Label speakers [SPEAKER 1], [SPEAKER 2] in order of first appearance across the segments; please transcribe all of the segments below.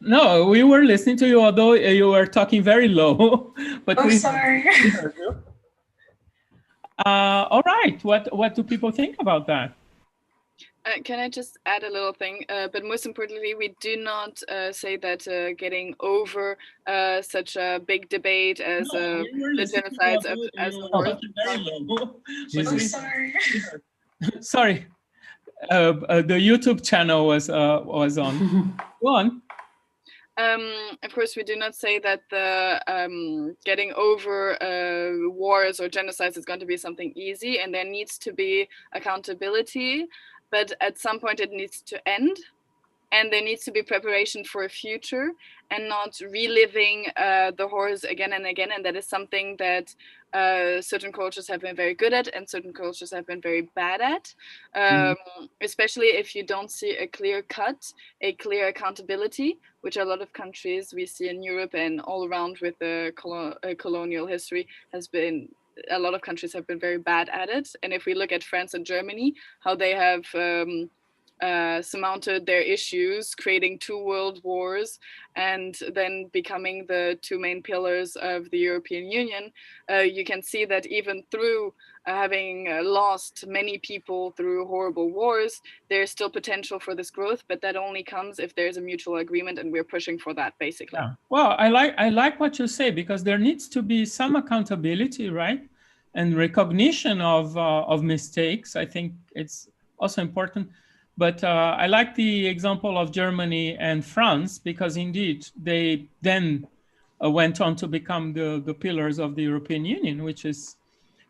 [SPEAKER 1] No, we were listening to you, although you were talking very low. But
[SPEAKER 2] Oh, sorry.
[SPEAKER 1] All right. What do people think about that?
[SPEAKER 3] Can I just add a little thing? But most importantly, we do not say that getting over such a big debate as the genocides as the wars.
[SPEAKER 2] Oh, sorry.
[SPEAKER 1] Sorry. The YouTube channel was on. Go on.
[SPEAKER 3] Of course, we do not say that the getting over wars or genocides is going to be something easy, and there needs to be accountability, but at some point it needs to end, and there needs to be preparation for a future and not reliving the horrors again and again. And that is something that certain cultures have been very good at and certain cultures have been very bad at, especially if you don't see a clear cut, a clear accountability, which a lot of countries we see in Europe and all around with the colonial history has been. A lot of countries have been very bad at it. And if we look at France and Germany, how they have surmounted their issues, creating 2 world wars, and then becoming the 2 main pillars of the European Union, you can see that even through having lost many people through horrible wars, there's still potential for this growth, but that only comes if there's a mutual agreement, and we're pushing for that, basically.
[SPEAKER 1] Yeah. Well, I like what you say, because there needs to be some accountability, right? And recognition of mistakes. I think it's also important. But I like the example of Germany and France, because indeed they then went on to become the pillars of the European Union, which is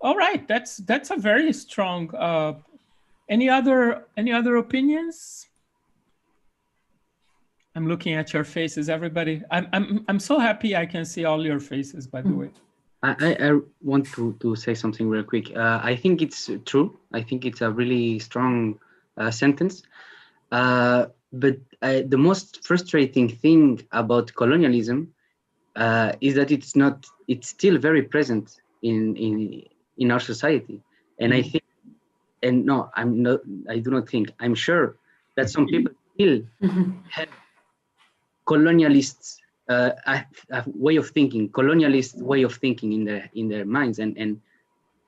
[SPEAKER 1] all right. That's a very strong. Any other opinions? I'm looking at your faces, everybody. I'm so happy I can see all your faces, by the way.
[SPEAKER 4] I want to say something real quick. I think it's true. I think it's a really strong sentence. But the most frustrating thing about colonialism is that it's still very present in our society. And I think, and no, I do not think, I'm sure that some people still have colonialists a way of thinking, colonialist way of thinking in their minds, and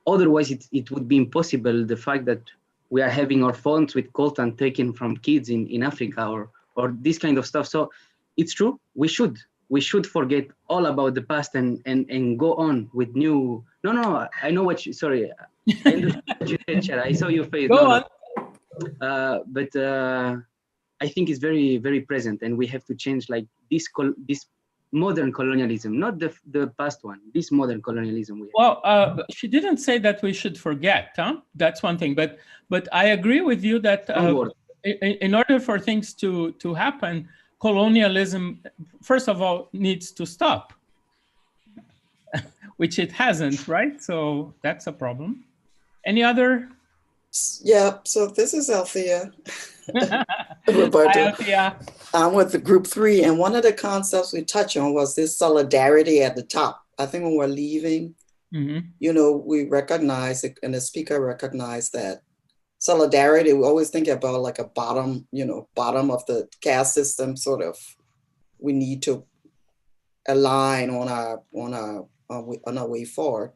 [SPEAKER 4] otherwise it would be impossible. The fact that we are having our phones with coltan taken from kids in Africa or this kind of stuff. So it's true. We should forget all about the past and go on with new. No. I know what you. Sorry, I understand what you said, Chad. I saw your face.
[SPEAKER 1] Go on.
[SPEAKER 4] But I think it's very, very present, and we have to change like this modern colonialism, not the past one. This modern colonialism.
[SPEAKER 1] Well, she didn't say that we should forget. That's one thing. But I agree with you that in order for things to happen, colonialism, first of all, needs to stop, which it hasn't, right? So that's a problem. Any other?
[SPEAKER 5] Yeah, so this is Althea. Roberto.
[SPEAKER 1] Hi, Althea.
[SPEAKER 5] I'm with the group 3, and one of the concepts we touched on was this solidarity at the top. I think when we're leaving, we recognize it, and the speaker recognized that solidarity, we always think about like a bottom of the caste system, sort of, we need to align on our way forward.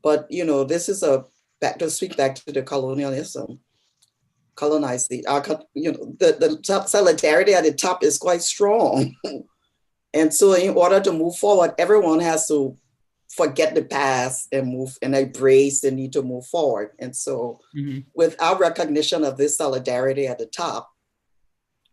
[SPEAKER 5] But, this is to speak back to the colonialism, the solidarity at the top is quite strong. And so in order to move forward, everyone has to forget the past and move and embrace the need to move forward. And so without recognition of this solidarity at the top,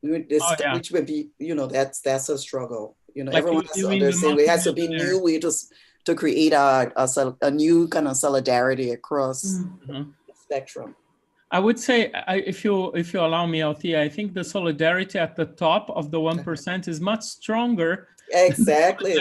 [SPEAKER 5] which would be, that's a struggle. Like everyone has to understand it has to be new way to create a new kind of solidarity across the spectrum.
[SPEAKER 1] I would say, if you allow me, Althea, I think the solidarity at the top of the 1% is much stronger.
[SPEAKER 5] Exactly.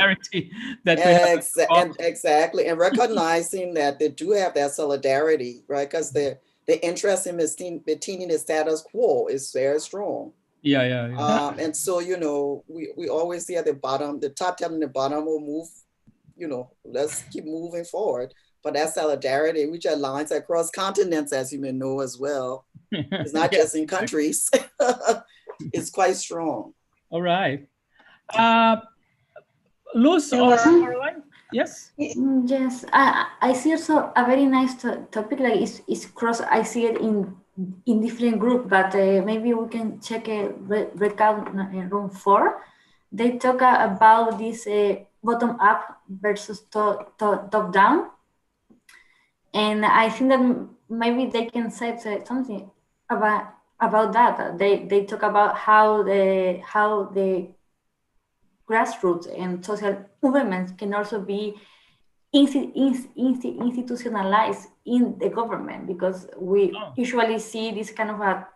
[SPEAKER 1] Exactly.
[SPEAKER 5] And recognizing that they do have that solidarity, right? Because the interest in maintaining the status quo is very strong.
[SPEAKER 1] Yeah.
[SPEAKER 5] And so, we always see at the bottom, the top telling the bottom will move, let's keep moving forward. But that solidarity, which aligns across continents, as you may know as well, it's not just in countries, it's quite strong.
[SPEAKER 1] All right. Luz or Caroline? Yes.
[SPEAKER 6] Yes, I see also a very nice topic. Like it's cross. I see it in different groups, but maybe we can check a breakout room 4. They talk about this bottom up versus top down, and I think that maybe they can say something about that. They talk about how the grassroots and social movements can also be institutionalized in the government, because we usually see this kind of a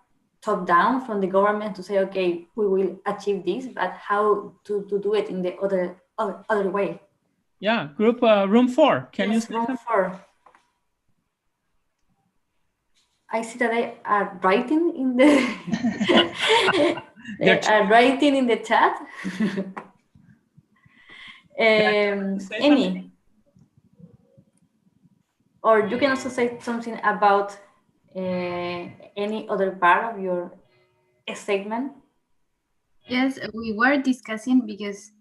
[SPEAKER 6] top down from the government to say, okay, we will achieve this, but how to do it in the other way.
[SPEAKER 1] Yeah, group room 4. Can
[SPEAKER 6] yes,
[SPEAKER 1] you
[SPEAKER 6] room 4? I see that they are writing in the writing in the chat. Any, or you can also say something about any other part of your statement.
[SPEAKER 7] Yes, we were discussing because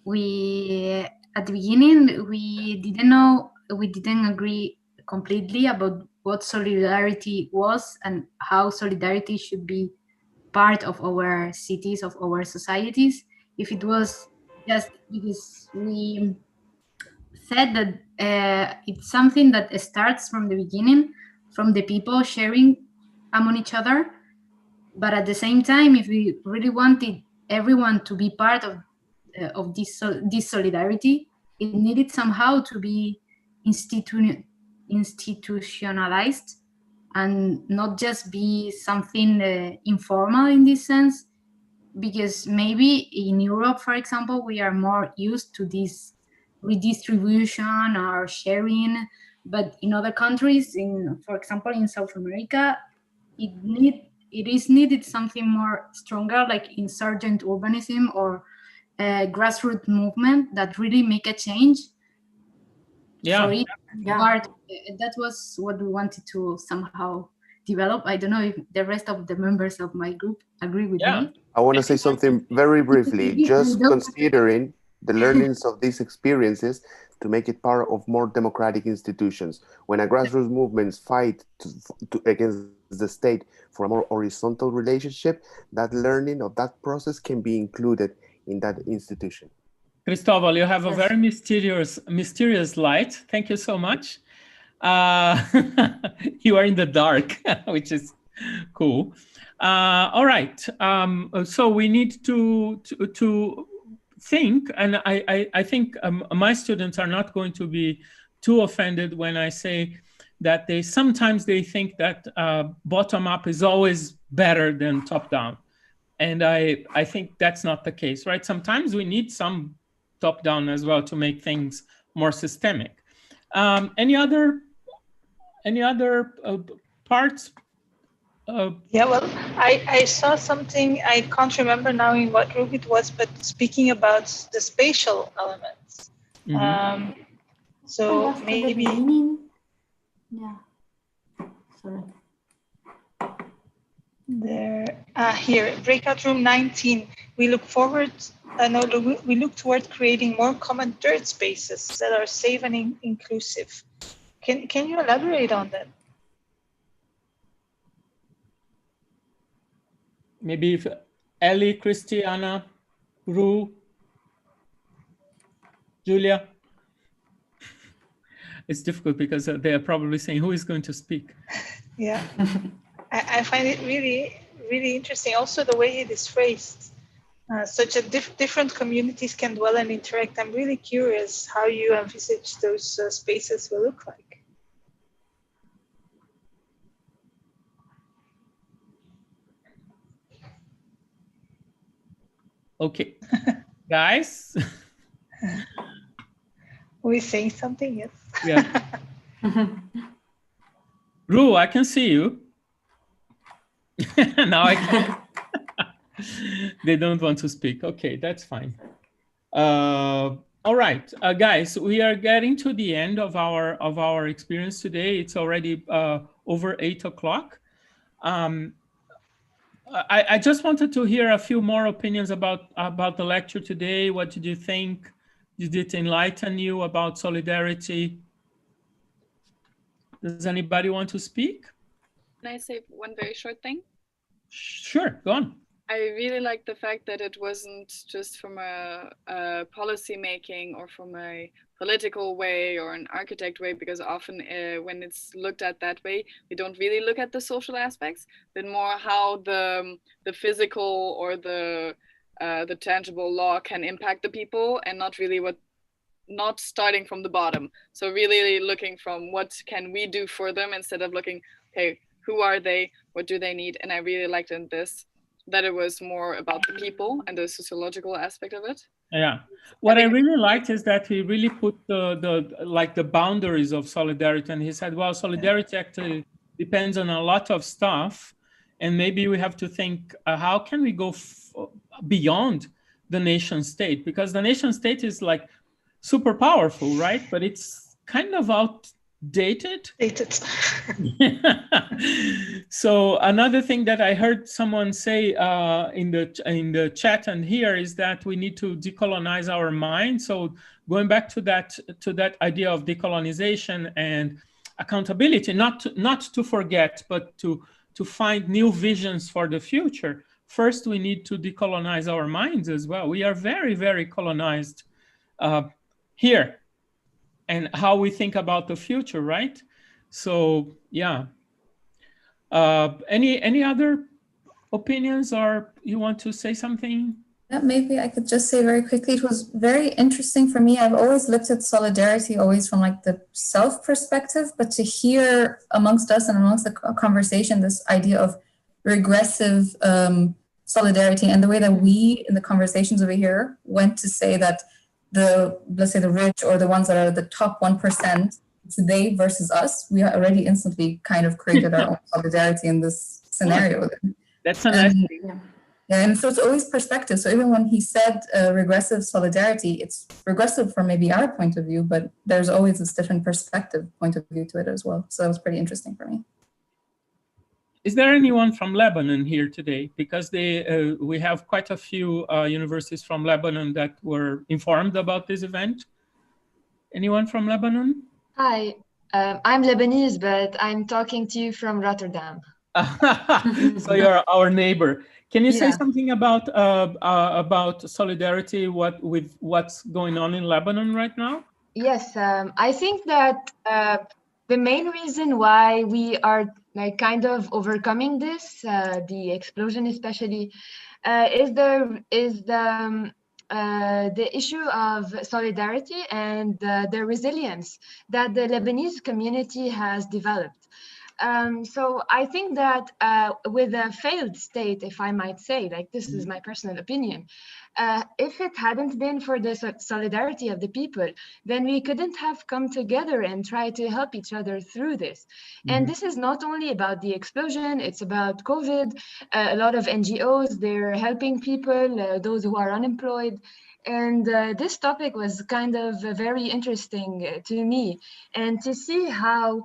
[SPEAKER 7] we at the beginning we didn't agree completely about what solidarity was and how solidarity should be part of our cities, of our societies. If it was just because we said that it's something that starts from the beginning, from the people sharing among each other. But at the same time, if we really wanted everyone to be part of this solidarity, it needed somehow to be institutionalized and not just be something informal in this sense. Because maybe in Europe, for example, we are more used to this redistribution or sharing, but in other countries, for example, in South America, it is needed something more stronger, like insurgent urbanism or grassroots movement that really make a change.
[SPEAKER 1] Yeah.
[SPEAKER 7] But that was what we wanted to somehow develop. I don't know if the rest of the members of my group agree with me.
[SPEAKER 8] I want to say something very briefly, just considering the learnings of these experiences to make it part of more democratic institutions. When a grassroots movements fight against the state for a more horizontal relationship, that learning of that process can be included in that institution.
[SPEAKER 1] Cristóbal, you have a very mysterious light. Thank you so much. You are in the dark, which is cool. All right. So we need to think, and I think my students are not going to be too offended when I say that sometimes they think that bottom up is always better than top down, and I think that's not the case, right? Sometimes we need some top down as well to make things more systemic. Any other parts?
[SPEAKER 2] Yeah, well, I saw something, I can't remember now in what group it was, but speaking about the spatial elements. So maybe...
[SPEAKER 6] Yeah, sorry.
[SPEAKER 2] There, here, breakout room 19. We look toward creating more common third spaces that are safe and inclusive. Can you elaborate on that?
[SPEAKER 1] Maybe if Ellie, Christiana, Ru, Julia. It's difficult because they are probably saying, who is going to speak?
[SPEAKER 2] Yeah, I find it really, really interesting. Also, the way it is phrased. Such a different communities can dwell and interact. I'm really curious how you envisage those spaces will look like.
[SPEAKER 1] Okay, guys.
[SPEAKER 2] Are we saying something? Yes.
[SPEAKER 1] Yeah. Ru, I can see you. Now I can. They don't want to speak. Okay, that's fine. All right, guys, we are getting to the end of our experience today. It's already over 8 o'clock. I just wanted to hear a few more opinions about the lecture today. What did you think? Did it enlighten you about solidarity? Does anybody want to speak?
[SPEAKER 3] Can I say one very short thing?
[SPEAKER 1] Sure, go on.
[SPEAKER 3] I really like the fact that it wasn't just from a policy making or from a political way or an architect way, because often when it's looked at that way, we don't really look at the social aspects, but more how the physical or the tangible law can impact the people, and not really not starting from the bottom. So really looking from what can we do for them, instead of looking, okay, who are they? What do they need? And I really liked in this that it was more about the people and the sociological aspect of it.
[SPEAKER 1] Yeah, what I really liked is that he really put the boundaries of solidarity, and he said, well, solidarity actually depends on a lot of stuff, and maybe we have to think how can we go beyond the nation state, because the nation state is like super powerful, right? But it's kind of outdated. So another thing that I heard someone say in the chat and here is that we need to decolonize our mind. So going back to that idea of decolonization and accountability, not to forget, but to find new visions for the future. First, we need to decolonize our minds as well. We are very, very colonized here, and how we think about the future, right? So yeah. Any other opinions, or you want to say something?
[SPEAKER 9] Yeah, maybe I could just say very quickly, it was very interesting for me. I've always looked at solidarity always from like the self perspective, but to hear amongst us and amongst the conversation, this idea of regressive solidarity, and the way that we in the conversations over here went to say that let's say the rich or the ones that are the top 1%, it's they versus us. We already instantly kind of created our own solidarity in this scenario.
[SPEAKER 1] That's a nice thing.
[SPEAKER 9] Yeah, and so it's always perspective. So even when he said regressive solidarity, it's regressive from maybe our point of view, but there's always this different perspective point of view to it as well. So that was pretty interesting for me.
[SPEAKER 1] Is there anyone from Lebanon here today? Because we have quite a few universities from Lebanon that were informed about this event. Anyone from Lebanon?
[SPEAKER 10] Hi, I'm Lebanese, but I'm talking to you from Rotterdam.
[SPEAKER 1] So you're our neighbor. Can you say something about solidarity, with what's going on in Lebanon right now?
[SPEAKER 10] Yes, I think that the main reason why we are like kind of overcoming this, the explosion especially, is the issue of solidarity and the resilience that the Lebanese community has developed. So I think that with a failed state, if I might say, like this is my personal opinion, if it hadn't been for the solidarity of the people, then we couldn't have come together and try to help each other through this. And this is not only about the explosion, it's about COVID. A lot of NGOs, they're helping people, those who are unemployed. And this topic was kind of very interesting to me, and to see how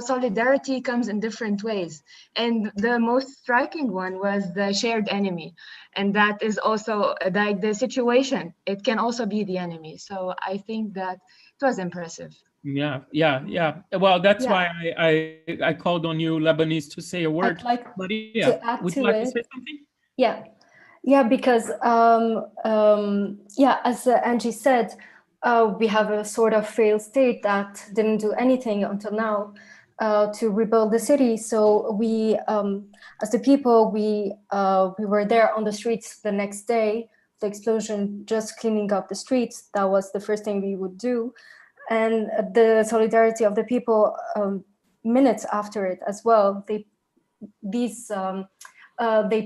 [SPEAKER 10] solidarity comes in different ways. And the most striking one was the shared enemy. And that is also like the situation. It can also be the enemy. So I think that it was impressive.
[SPEAKER 1] Yeah. Well, that's why I called on you, Lebanese, to say a word.
[SPEAKER 11] I'd like
[SPEAKER 1] Maria,
[SPEAKER 11] to add
[SPEAKER 1] would
[SPEAKER 11] to
[SPEAKER 1] you like
[SPEAKER 11] it.
[SPEAKER 1] to say something?
[SPEAKER 11] Yeah, because as Angie said, we have a sort of failed state that didn't do anything until now to rebuild the city. So we, as the people, we were there on the streets the next day, the explosion, just cleaning up the streets. That was the first thing we would do. And the solidarity of the people minutes after it as well. They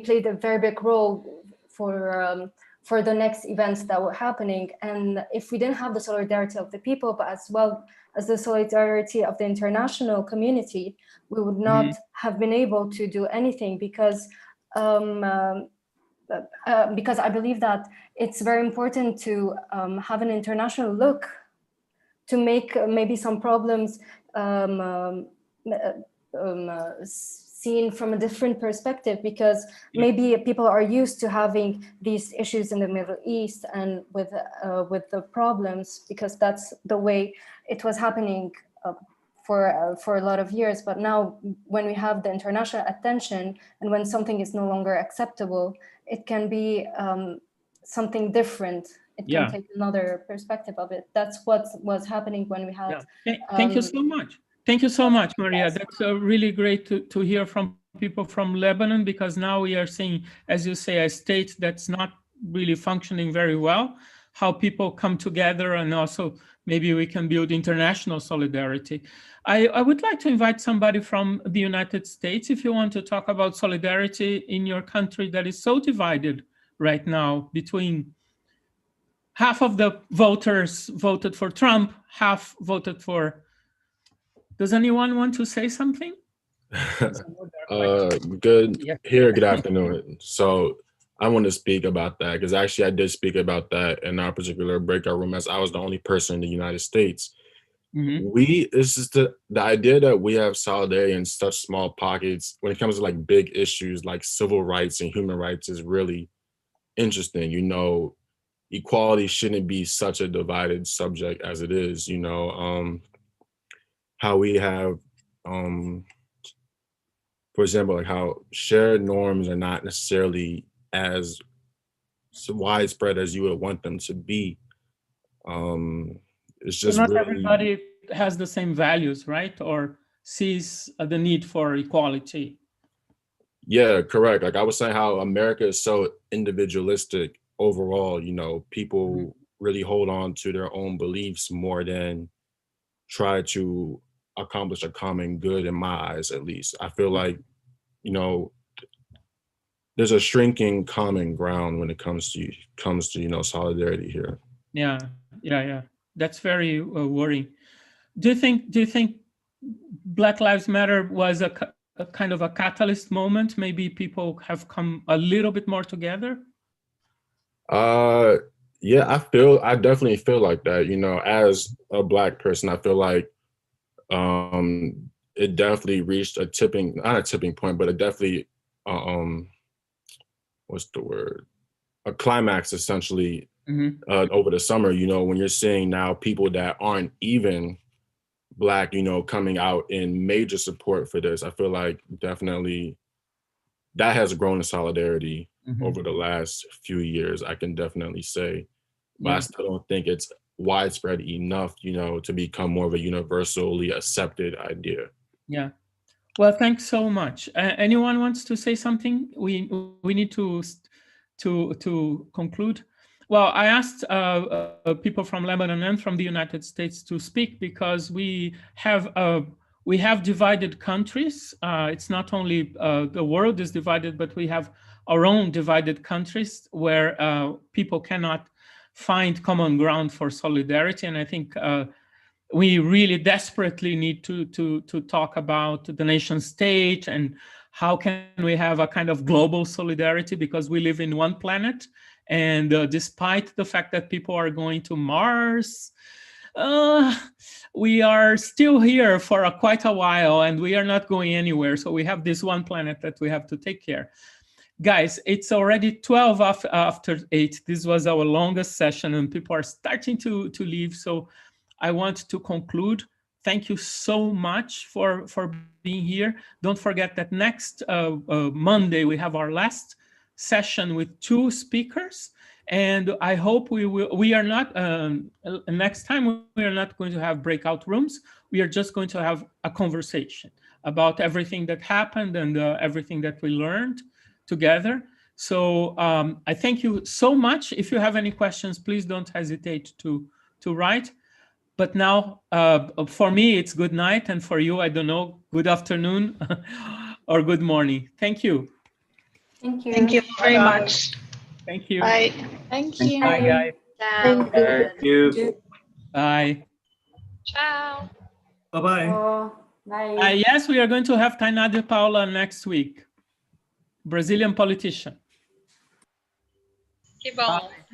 [SPEAKER 11] played a very big role for the next events that were happening. And if we didn't have the solidarity of the people, but as well as the solidarity of the international community, we would not have been able to do anything, because I believe that it's very important to have an international look to make maybe some problems seen from a different perspective, because maybe people are used to having these issues in the Middle East and with the problems, because that's the way it was happening for a lot of years. But now when we have the international attention and when something is no longer acceptable, it can be something different. It can take another perspective of it. That's what was happening when we had.
[SPEAKER 1] Thank you so much. Thank you so much, Maria. That's really great to hear from people from Lebanon, because now we are seeing, as you say, a state that's not really functioning very well, how people come together, and also maybe we can build international solidarity. I would like to invite somebody from the United States, if you want to talk about solidarity in your country that is so divided right now between half of the voters voted for Trump, half voted for. Does anyone want to say something?
[SPEAKER 12] Good afternoon. So I want to speak about that, because actually I did speak about that in our particular breakout room, as I was the only person in the United States. This is the idea that we have solidarity in such small pockets when it comes to like big issues like civil rights and human rights is really interesting. You know, equality shouldn't be such a divided subject as it is. You know, how we have, for example, like how shared norms are not necessarily as widespread as you would want them to be. It's just
[SPEAKER 1] not
[SPEAKER 12] really,
[SPEAKER 1] everybody has the same values, right? Or sees the need for equality.
[SPEAKER 12] Yeah, correct. Like I was saying, how America is so individualistic overall. You know, people really hold on to their own beliefs more than try to accomplish a common good, in my eyes, at least. I feel like, you know, there's a shrinking common ground when it comes to you know, solidarity here.
[SPEAKER 1] Yeah. That's very worrying. Do you think Black Lives Matter was a kind of a catalyst moment? Maybe people have come a little bit more together.
[SPEAKER 12] Yeah, I definitely feel like that. You know, as a Black person, I feel like it definitely reached not a tipping point, but it definitely what's the word? A climax, essentially, over the summer. You know, when you're seeing now people that aren't even Black, you know, coming out in major support for this. I feel like definitely that has grown in solidarity over the last few years, I can definitely say. But I still don't think it's widespread enough, you know, to become more of a universally accepted idea.
[SPEAKER 1] Yeah. Well, thanks so much. Anyone wants to say something? We need to conclude. Well, I asked people from Lebanon and from the United States to speak because we have divided countries. It's not only the world is divided, but we have our own divided countries where people cannot find common ground for solidarity. And I think we really desperately need to talk about the nation state and how can we have a kind of global solidarity, because we live in one planet. And despite the fact that people are going to Mars, we are still here for quite a while and we are not going anywhere. So we have this one planet that we have to take care. Guys, it's already 12 after 8. This was our longest session and people are starting to leave. So I want to conclude. Thank you so much for being here. Don't forget that next Monday, we have our last session with 2 speakers. And I hope we are not, next time we are not going to have breakout rooms. We are just going to have a conversation about everything that happened and everything that we learned together. So I thank you so much. If you have any questions, please don't hesitate to write. But now, for me, it's good night. And for you, I don't know, good afternoon or good morning. Thank you.
[SPEAKER 11] Thank you.
[SPEAKER 2] Thank you very much.
[SPEAKER 1] Thank you.
[SPEAKER 2] Bye.
[SPEAKER 3] Thank you.
[SPEAKER 1] Bye, guys.
[SPEAKER 3] Ciao.
[SPEAKER 4] Thank you.
[SPEAKER 1] Bye.
[SPEAKER 3] Ciao.
[SPEAKER 13] Bye-bye.
[SPEAKER 11] Oh, bye.
[SPEAKER 1] Yes, we are going to have Tainá de Paula next week. Brazilian politician.
[SPEAKER 3] Que bom.